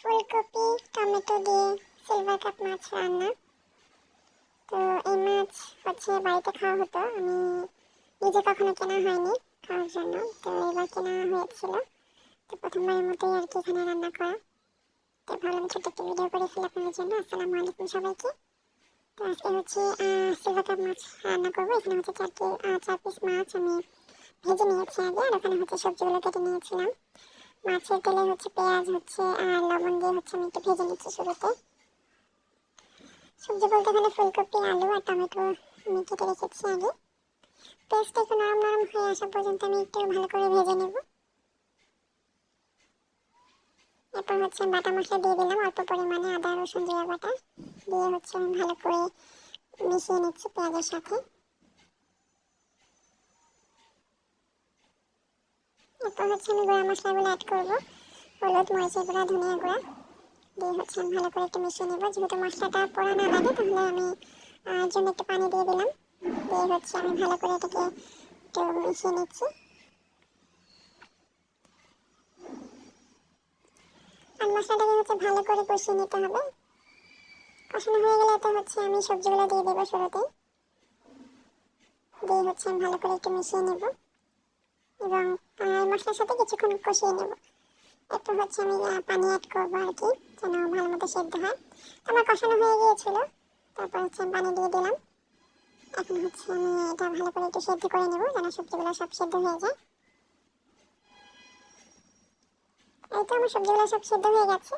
ফুলকপি টমেটো দিয়ে silver cup মাছ রান্না। তো এই মাছ বাড়িতে খাওয়া হতো, আমি নিজে কখনো কেনা হয়নি খাওয়ার জন্য, তো এবার কেনা হয়েছিল। তো প্রথমবারের মতোই আর কি এখানে রান্না করা। তো ভাবলাম ছোট্ট একটা ভিডিও করেছিল আপনাদের জন্য। আসসালামু আলাইকুম সবাইকে। তো আজকে সিলভার কাপ মাছ রান্না করবো। এখানে 4 পিস মাছ আমি ভেজে নিয়েছি আগে, আর ওখানে সবজিগুলো কেটে নিয়েছিলাম। মাছের তেলে পেঁয়াজ আর লবণ দিয়ে আমি একটু ভেজে নিচ্ছি শুরুতে। সবজি বলতে এখানে ফুলকপি আলু আর টমেটো আমি কেটে রেখেছি আগে। পেস্টটা একটু নরম নরম হয়ে আসা পর্যন্ত আমি একটু ভালো করে ভেজে নেব। এরপর বাটা মশলা দিয়ে দিলাম অল্প পরিমাণে, আদা রসুন জিরা বাটা দিয়ে আমি ভালো করে মিশিয়ে নিচ্ছি পেঁয়াজের সাথে। এরপর আমি গুঁড়া মশলাগুলো অ্যাড করবো, হলুদ মরিচের গুঁড়া ধনিয়া গুঁড়া দিয়ে আমি ভালো করে একটু মিশিয়ে নেব। যেহেতু মশলাটা পোড়া না লাগে তাহলে আমি জন্য একটু পানি দিয়ে দিলাম, দিয়ে আমি ভালো করে এটাকে একটু মিশিয়ে নিচ্ছি। আর মশলাটাকে ভালো করে কষিয়ে নিতে হবে। কষানো হয়ে গেলে তো আমি সবজিগুলো দিয়ে দেবো শুরুতেই, দিয়ে আমি ভালো করে একটু মিশিয়ে নেব এবং মশলার সাথে কিছুক্ষণ কষিয়ে নেব। একটু আমি পানি অ্যাড করবো আর কি, যেন ভালো মতো সেদ্ধ হয়। আমার কষানো হয়ে গিয়েছিল, তারপর আমি পানি দিয়ে দিলাম। এখন আমি এটা ভালো করে একটু সেদ্ধ করে নেব, যেন সবজিগুলো সব সেদ্ধ হয়ে যায়। এই তো আমার সবজিগুলো সব সেদ্ধ হয়ে গেছে।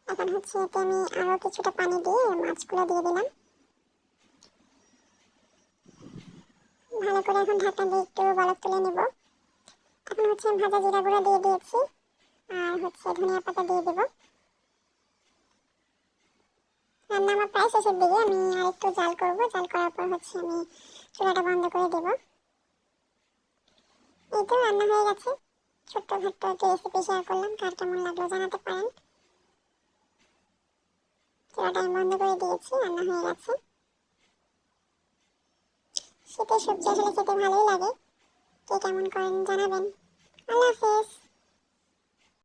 এখন এতে আমি আরও কিছুটা পানি দিয়ে মাছগুলো দিয়ে দিলাম। ভালো করে এখন ঢাকা দিয়ে একটু বলক তুলে নেব। এখন আমি ভাজা জিরা গুঁড়া দিয়ে দিয়েছি, আর ধনিয়া পাতা দিয়ে দেবো। রান্না আমার প্রায় শেষের দিকে, আমি আর একটু জাল করব। জাল করার পর আমি চুলাটা বন্ধ করে দেব। এই তো রান্না হয়ে গেছে। ছোট্টখাট্ট একটা রেসিপি শেয়ার করলাম, কার কেমন লাগলো জানাতে পারেন। চুলাটা আমি বন্ধ করে দিয়েছি, রান্না হয়ে গেছে। শীতের সবজি আসলে খেতে ভালোই লাগে, কে কেমন করেন জানাবেন। আল্লাহ হাফেজ।